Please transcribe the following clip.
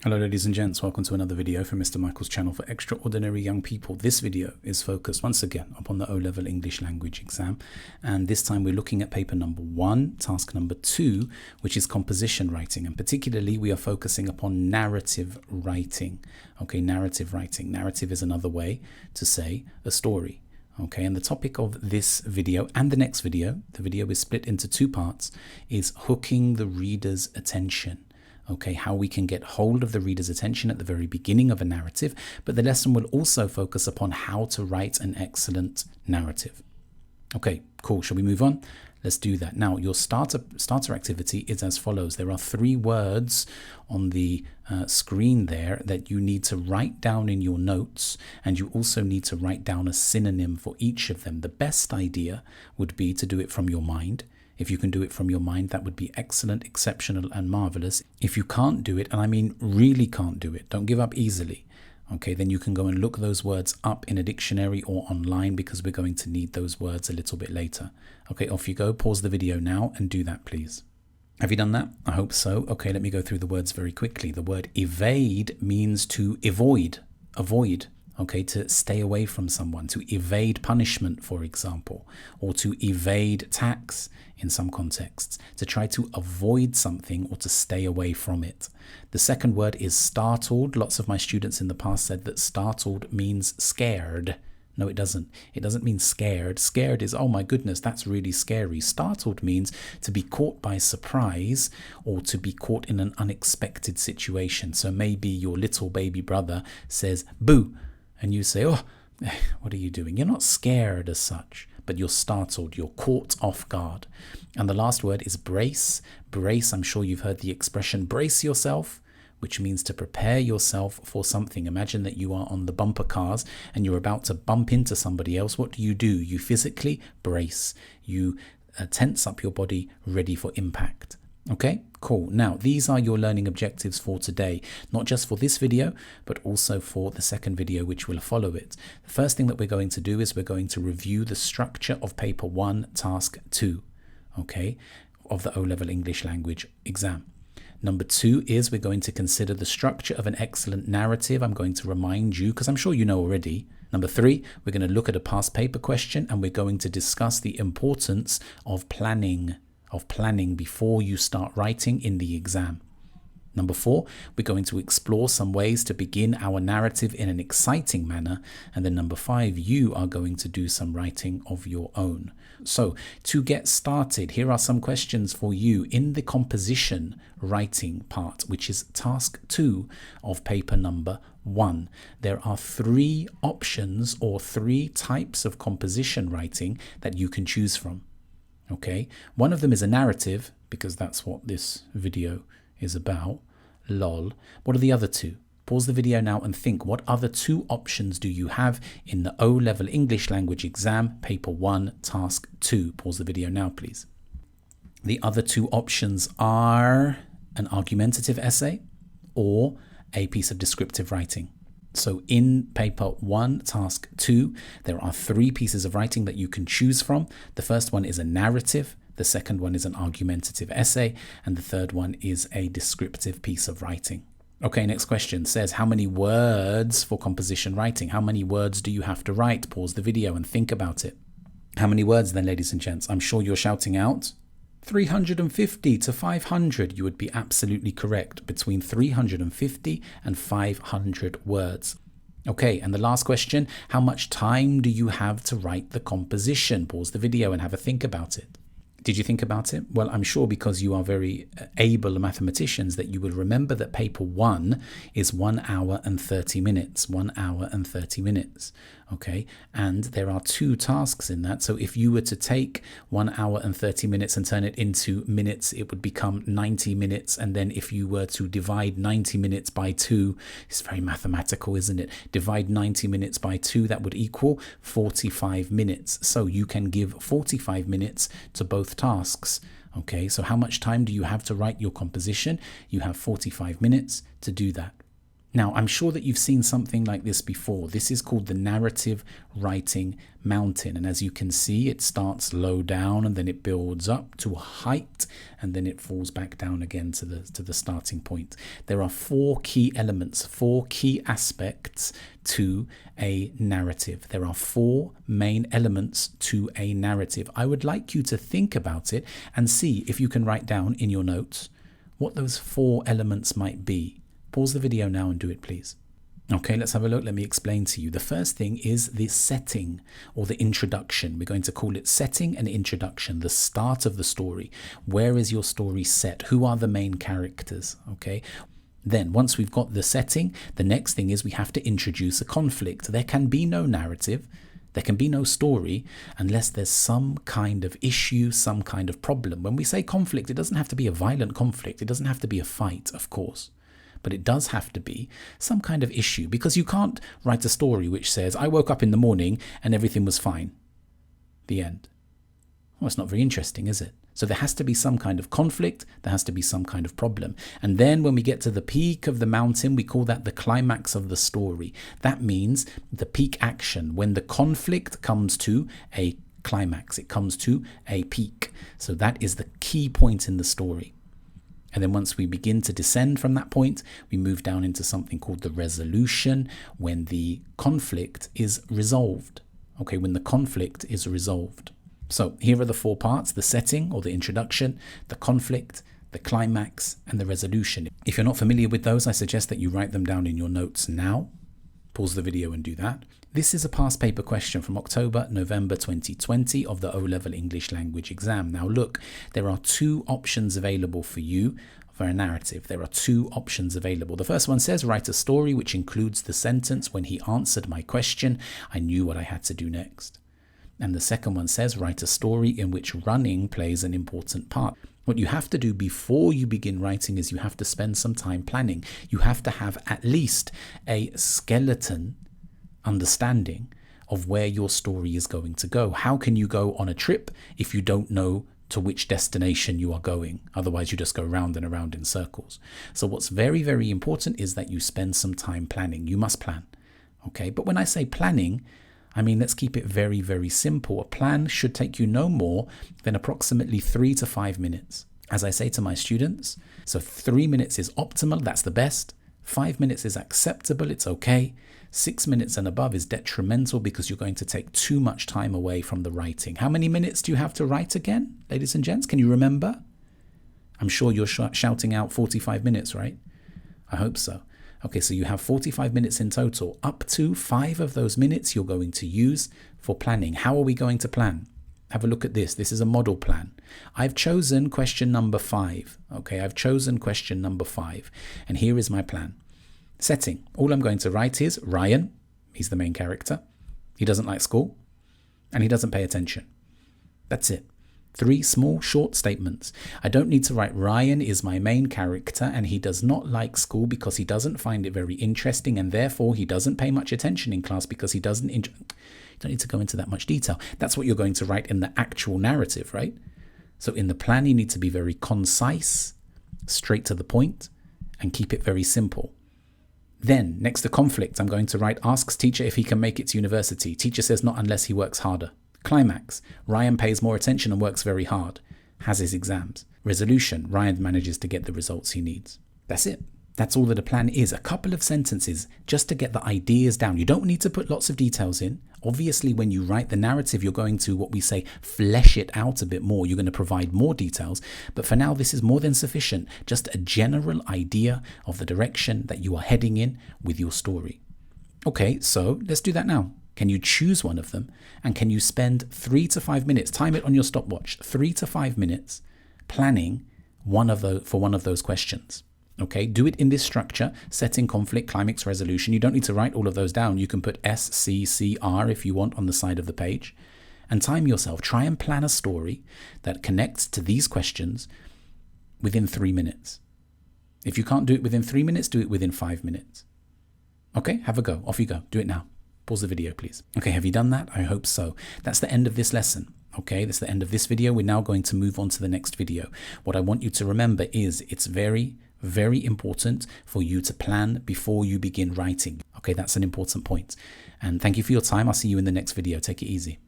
Hello ladies and gents, welcome to another video from Mr. Michael's channel for extraordinary young people. This video is focused once again upon the O-Level English language exam, and this time we're looking at paper number 1, task number 2, which is composition writing, and particularly we are focusing upon narrative writing. Okay, narrative writing. Narrative is another way to say a story. Okay, and the topic of this video and the next video, the video is split into two parts, is hooking the reader's attention. Okay, how we can get hold of the reader's attention at the very beginning of a narrative, but the lesson will also focus upon how to write an excellent narrative. Okay, cool. Shall we move on? Let's do that. Now, your starter activity is as follows. There are 3 words on the screen there that you need to write down in your notes, and you also need to write down a synonym for each of them. The best idea would be to do it from your mind. If you can do it from your mind, that would be excellent, exceptional, and marvelous. If you can't do it, and I mean really can't do it, don't give up easily, okay, then you can go and look those words up in a dictionary or online, because we're going to need those words a little bit later. Okay, off you go. Pause the video now and do that, please. Have you done that? I hope so. Okay, let me go through the words very quickly. The word evade means to avoid. Okay, to stay away from someone, to evade punishment, for example, or to evade tax in some contexts, to try to avoid something or to stay away from it. The second word is startled. Lots of my students in the past said that startled means scared. No, it doesn't. It doesn't mean scared. Scared is, oh my goodness, that's really scary. Startled means to be caught by surprise or to be caught in an unexpected situation. So maybe your little baby brother says, boo. And you say, oh, what are you doing? You're not scared as such, but you're startled. You're caught off guard. And the last word is brace. Brace, I'm sure you've heard the expression brace yourself, which means to prepare yourself for something. Imagine that you are on the bumper cars and you're about to bump into somebody else. What do? You physically brace. You tense up your body, ready for impact. Okay, cool. Now, these are your learning objectives for today, not just for this video, but also for the second video, which will follow it. The first thing that we're going to do is we're going to review the structure of paper 1, task 2, okay, of the O-Level English language exam. Number 2 is we're going to consider the structure of an excellent narrative. I'm going to remind you, because I'm sure you know already. Number 3, we're going to look at a past paper question, and we're going to discuss the importance of planning before you start writing in the exam. Number 4, we're going to explore some ways to begin our narrative in an exciting manner. And then number 5, you are going to do some writing of your own. So to get started, here are some questions for you in the composition writing part, which is task 2 of paper number 1. There are 3 options or 3 types of composition writing that you can choose from. Okay, one of them is a narrative, because that's what this video is about. Lol. What are the other 2? Pause the video now and think, what other 2 options do you have in the O-Level English language exam, paper 1, task 2? Pause the video now, please. The other 2 options are an argumentative essay or a piece of descriptive writing. So in paper 1, task 2, there are 3 pieces of writing that you can choose from. The first one is a narrative, the second one is an argumentative essay, and the third one is a descriptive piece of writing. Okay, next question says, how many words for composition writing? How many words do you have to write? Pause the video and think about it. How many words then, ladies and gents? I'm sure you're shouting out 350 to 500. You would be absolutely correct. Between 350 and 500 words. Okay, and the last question, how much time do you have to write the composition? Pause the video and have a think about it. Did you think about it? Well, I'm sure because you are very able mathematicians that you will remember that paper 1 is 1 hour and 30 minutes. 1 hour and 30 minutes. Okay, and there are 2 tasks in that. So if you were to take 1 hour and 30 minutes and turn it into minutes, it would become 90 minutes. And then if you were to divide 90 minutes by 2, it's very mathematical, isn't it? Divide 90 minutes by 2, that would equal 45 minutes. So you can give 45 minutes to both tasks. Okay, so how much time do you have to write your composition? You have 45 minutes to do that. Now, I'm sure that you've seen something like this before. This is called the narrative writing mountain. And as you can see, it starts low down and then it builds up to a height and then it falls back down again to the starting point. There are 4 key elements, 4 key aspects to a narrative. There are 4 main elements to a narrative. I would like you to think about it and see if you can write down in your notes what those 4 elements might be. Pause the video now and do it, please. Okay, let's have a look. Let me explain to you. The first thing is the setting or the introduction. We're going to call it setting and introduction, the start of the story. Where is your story set? Who are the main characters? Okay. Then once we've got the setting, the next thing is we have to introduce a conflict. There can be no narrative. There can be no story unless there's some kind of issue, some kind of problem. When we say conflict, it doesn't have to be a violent conflict. It doesn't have to be a fight, of course. But it does have to be some kind of issue, because you can't write a story which says, I woke up in the morning and everything was fine. The end. Well, it's not very interesting, is it? So there has to be some kind of conflict. There has to be some kind of problem. And then when we get to the peak of the mountain, we call that the climax of the story. That means the peak action, when the conflict comes to a climax, it comes to a peak. So that is the key point in the story. And then once we begin to descend from that point, we move down into something called the resolution, when the conflict is resolved. Okay, when the conflict is resolved. So here are the 4 parts: the setting or the introduction, the conflict, the climax, and the resolution. If you're not familiar with those, I suggest that you write them down in your notes now. Pause the video and do that. This is a past paper question from October, November 2020 of the O-Level English Language Exam. Now look, there are 2 options available for you for a narrative. There are 2 options available. The first one says, write a story which includes the sentence, when he answered my question, I knew what I had to do next. And the second one says, write a story in which running plays an important part. What you have to do before you begin writing is you have to spend some time planning. You have to have at least a skeleton understanding of where your story is going to go. How can you go on a trip if you don't know to which destination you are going? Otherwise, you just go round and around in circles. So what's very, very important is that you spend some time planning. You must plan. Okay, but when I say planning, I mean, let's keep it very, very simple. A plan should take you no more than approximately 3 to 5 minutes. As I say to my students, so 3 minutes is optimal, that's the best. 5 minutes is acceptable, it's okay. 6 minutes and above is detrimental because you're going to take too much time away from the writing. How many minutes do you have to write again, ladies and gents? Can you remember? I'm sure you're shouting out 45 minutes, right? I hope so. Okay, so you have 45 minutes in total. Up to 5 of those minutes you're going to use for planning. How are we going to plan? Have a look at this. This is a model plan. I've chosen question number 5. Okay, I've chosen question number 5. And here is my plan. Setting. All I'm going to write is Ryan. He's the main character. He doesn't like school. And he doesn't pay attention. That's it. 3 small, short statements. I don't need to write Ryan is my main character and he does not like school because he doesn't find it very interesting and therefore he doesn't pay much attention in class because he doesn't. You don't need to go into that much detail. That's what you're going to write in the actual narrative, right? So in the plan, you need to be very concise, straight to the point, and keep it very simple. Then, next to conflict, I'm going to write asks teacher if he can make it to university. Teacher says not unless he works harder. Climax. Ryan pays more attention and works very hard. Has his exams. Resolution. Ryan manages to get the results he needs. That's it. That's all that a plan is. A couple of sentences just to get the ideas down. You don't need to put lots of details in. Obviously, when you write the narrative, you're going to, what we say, flesh it out a bit more. You're going to provide more details. But for now, this is more than sufficient. Just a general idea of the direction that you are heading in with your story. Okay, so let's do that now. Can you choose one of them? And can you spend 3 to 5 minutes, time it on your stopwatch, 3 to 5 minutes planning one of those questions? Okay, do it in this structure: setting, conflict, climax, resolution. You don't need to write all of those down. You can put S, C, C, R if you want on the side of the page. And time yourself. Try and plan a story that connects to these questions within 3 minutes. If you can't do it within 3 minutes, do it within 5 minutes. Okay, have a go. Off you go. Do it now. Pause the video, please. Okay, have you done that? I hope so. That's the end of this lesson. Okay, that's the end of this video. We're now going to move on to the next video. What I want you to remember is it's very, Very important for you to plan before you begin writing. Okay, that's an important point. And thank you for your time. I'll see you in the next video. Take it easy.